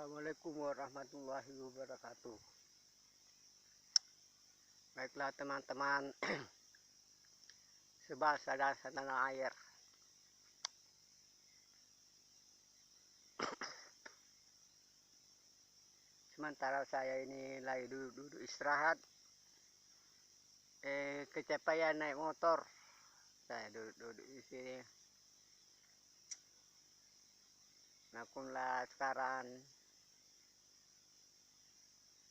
Assalamualaikum warahmatullahi wabarakatuh. Baiklah teman-teman sebangsa dan setanah air. Sementara saya ini lagi duduk istirahat, kecapean naik motor. Saya duduk di sini. Nakunlah sekarang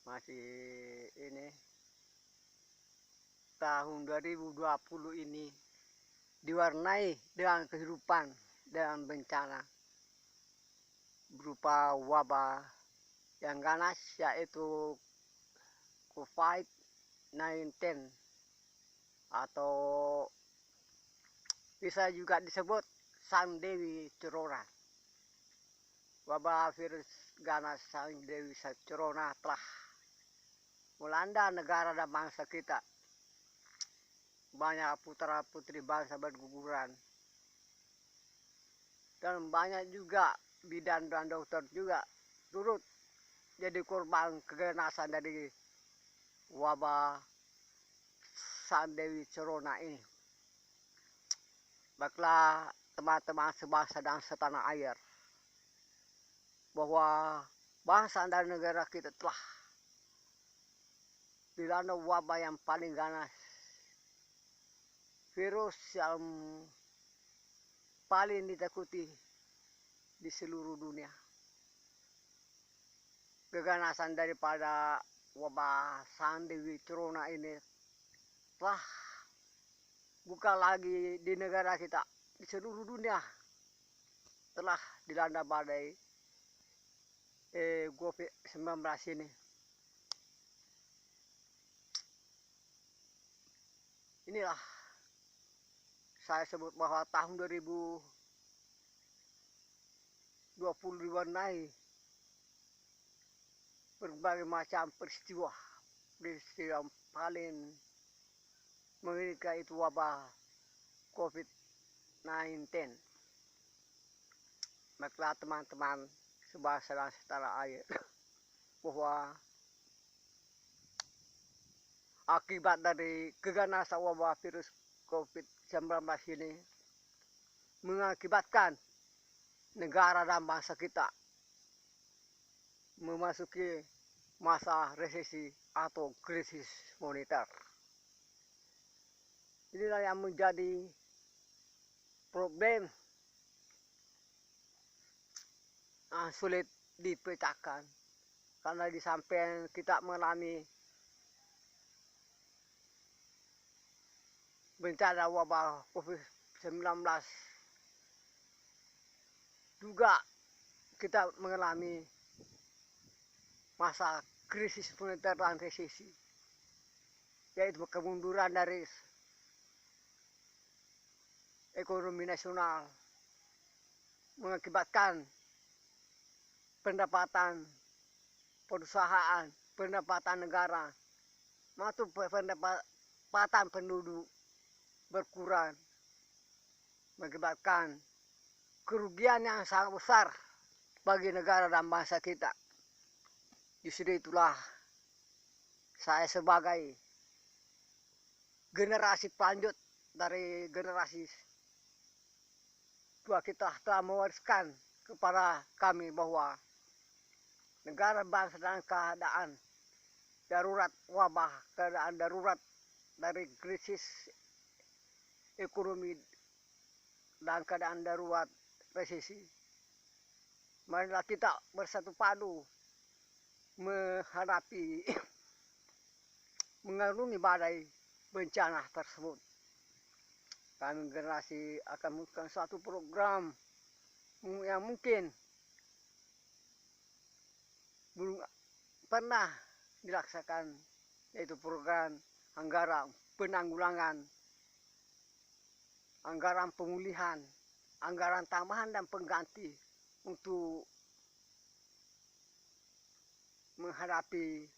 masih ini tahun 2020 ini diwarnai dengan kehidupan dan bencana berupa wabah yang ganas, yaitu COVID-19 atau bisa juga disebut Sang Dewi Corona. Wabah virus ganas Sang Dewi Corona telah melanda negara dan bangsa kita. Banyak putra-putri bangsa berguguran, dan banyak juga bidan dan dokter juga turut jadi korban keganasan dari wabah Sang Dewi Corona ini. Baiklah teman-teman sebangsa dan setanah air, bahwa bangsa dan negara kita telah dilanda wabah yang paling ganas, virus yang paling ditakuti di seluruh dunia. Keganasan daripada wabah Sang Dewi Corona ini telah bukan lagi di negara kita, di seluruh dunia telah dilanda badai COVID-19 ini. Inilah saya sebut bahwa tahun 2020 diwarnai berbagai macam peristiwa yang paling mengerikan, itu wabah COVID-19. Baiklah teman-teman sebangsa dan setanah air, bahwa akibat dari keganasan wabah virus COVID-19 ini mengakibatkan negara dan bangsa kita memasuki masa resesi atau krisis moneter. Inilah yang menjadi problem sulit dipecahkan, karena di samping kita mengalami bencana wabah COVID-19, juga kita mengalami masa krisis moneter dan resesi, yaitu kemunduran dari ekonomi nasional, mengakibatkan pendapatan perusahaan, pendapatan negara, maupun pendapatan penduduk berkurang, mengakibatkan kerugian yang sangat besar bagi negara dan bangsa kita. Justru itulah saya sebagai generasi pelanjut dari generasi tua kita telah mewariskan kepada kami bahwa negara bangsa dalam keadaan darurat wabah, keadaan darurat dari krisis ekonomi dan keadaan darurat resesi. Marilah kita bersatu padu menghadapi mengarungi badai bencana tersebut. Kami generasi akan melakukan suatu program yang mungkin belum pernah dilaksanakan, yaitu program anggaran penanggulangan, anggaran pemulihan, anggaran tambahan dan pengganti untuk menghadapi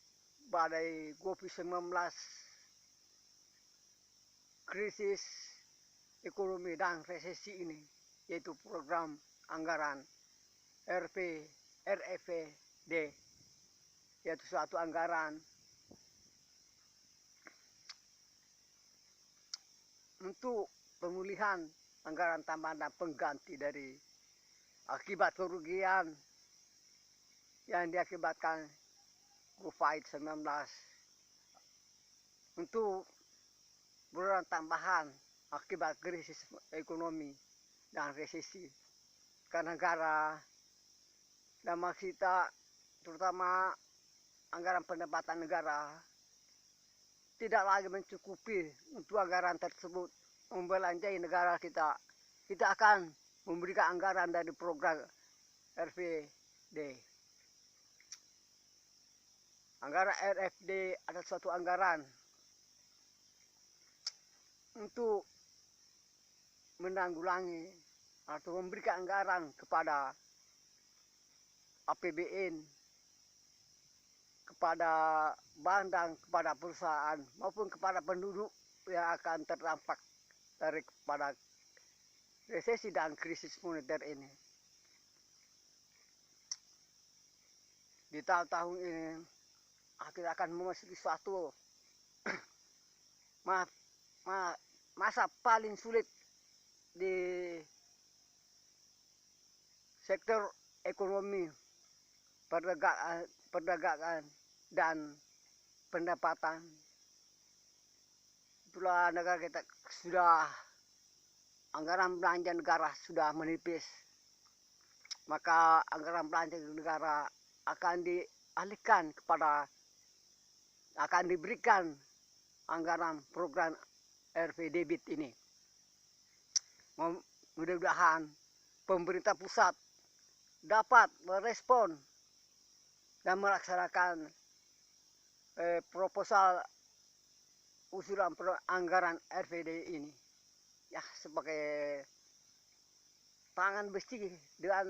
badai COVID-19, krisis ekonomi dan resesi ini, yaitu program anggaran RP, REP yaitu suatu anggaran untuk pemulihan anggaran tambahan dan pengganti dari akibat kerugian yang diakibatkan COVID-19 untuk berulang tambahan akibat krisis ekonomi dan resesi ke negara dan kita, terutama anggaran pendapatan negara tidak lagi mencukupi untuk anggaran tersebut membelanjai negara kita. Kita akan memberikan anggaran dari program RPD. Anggaran RFD adalah suatu anggaran untuk menanggulangi atau memberikan anggaran kepada APBN, kepada bank dan kepada perusahaan maupun kepada penduduk yang akan terdampak daripada resesi dan krisis moneter ini. Di tahun-tahun ini kita akan memasuki suatu masa paling sulit di sektor ekonomi, perdagangan dan pendapatan. Itulah negara kita sudah anggaran belanja negara sudah menipis, maka anggaran belanja negara akan dialihkan kepada, akan diberikan anggaran program RP debit ini. Mudah-mudahan pemerintah pusat dapat merespon dan melaksanakan proposal usulan anggaran RPD ini ya sebagai tangan besi dengan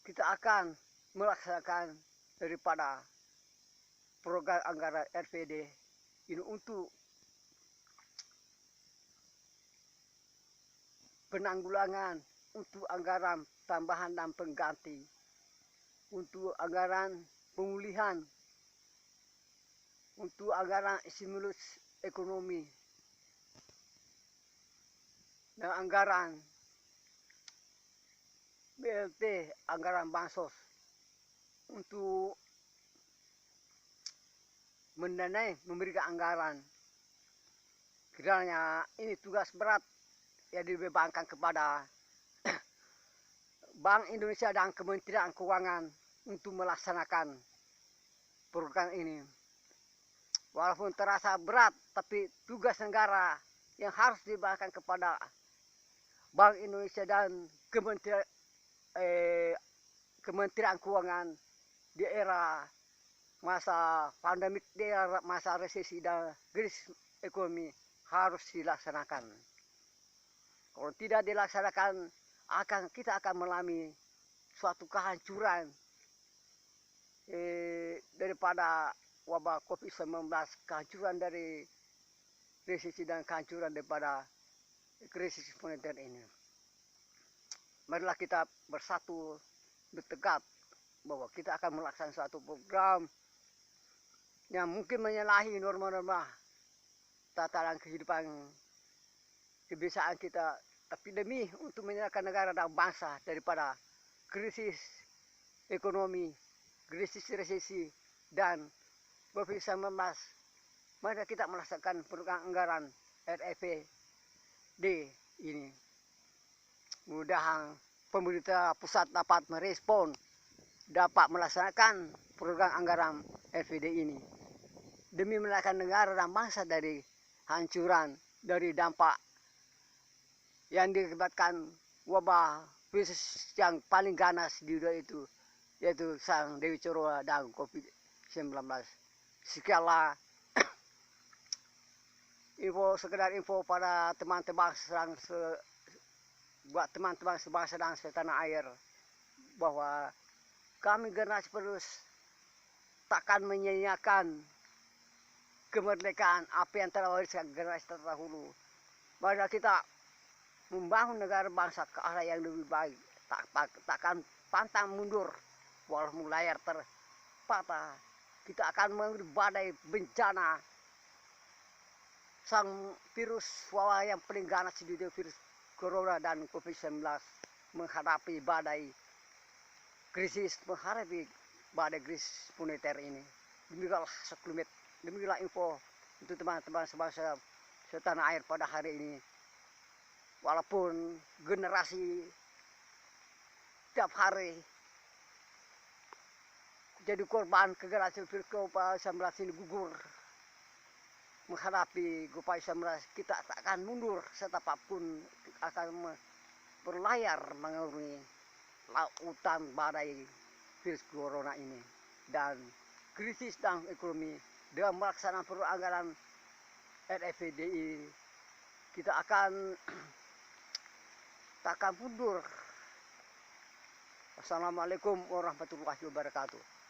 kita akan melaksanakan daripada program anggaran RPD ini untuk penanggulangan, untuk anggaran tambahan dan pengganti, untuk anggaran pemulihan, untuk anggaran stimulus ekonomi, dan anggaran BLT, anggaran bansos untuk mendanai, memberikan anggaran. Kiranya ini tugas berat yang dibebankan kepada Bank Indonesia dan Kementerian Keuangan untuk melaksanakan program ini. Walaupun terasa berat, tapi tugas negara yang harus dibebankan kepada Bank Indonesia dan Kementerian Keuangan di era masa pandemik, di era masa resesi dan krisis ekonomi harus dilaksanakan. Kalau tidak dilaksanakan, kita akan mengalami suatu kehancuran daripada wabah COVID-19, kehancuran dari resesi dan kehancuran daripada krisis moneter ini. Marilah kita bersatu, bertekad bahwa kita akan melaksanakan suatu program yang mungkin menyalahi norma-norma tatanan kehidupan kebiasaan kita, tapi demi untuk menyelamatkan negara dan bangsa daripada krisis ekonomi, krisis resesi dan COVID-19, maka kita melaksanakan program anggaran RFD ini. Mudah-mudahan pemerintah pusat dapat merespon, dapat melaksanakan program anggaran RFD ini demi menyelamatkan negara dan bangsa dari hancuran, dari dampak yang diakibatkan wabah virus yang paling ganas di dunia itu, yaitu sang Dewi Choroa dan COVID-19. Sekianlah sekedar info pada teman-teman buat teman-teman sebangsa dan setanah air, bahwa kami generasi penerus takkan menyia-nyiakan kemerdekaan apa yang telah wariskan generasi terdahulu. Mari kita membangun negara bangsa ke arah yang lebih baik. Takkan pantang mundur walaupun layar terpatah. Kita akan menghadapi badai bencana sang virus wabah yang paling ganas di dunia, virus corona dan COVID-19, menghadapi badai krisis, menghadapi badai krisis moneter ini. Demikianlah sekelimet, demikianlah info untuk teman-teman sebangsa setanah air pada hari ini. Walaupun generasi tiap hari jadi korban generasi virus COVID-19 ini gugur menghadapi COVID-19, kita tak akan mundur setapapun, akan berlayar mengarungi lautan badai virus corona ini dan krisis dan ekonomi. Dengan melaksanakan peranggaran RFDI, kita akan tak akan mundur. Assalamualaikum warahmatullahi wabarakatuh.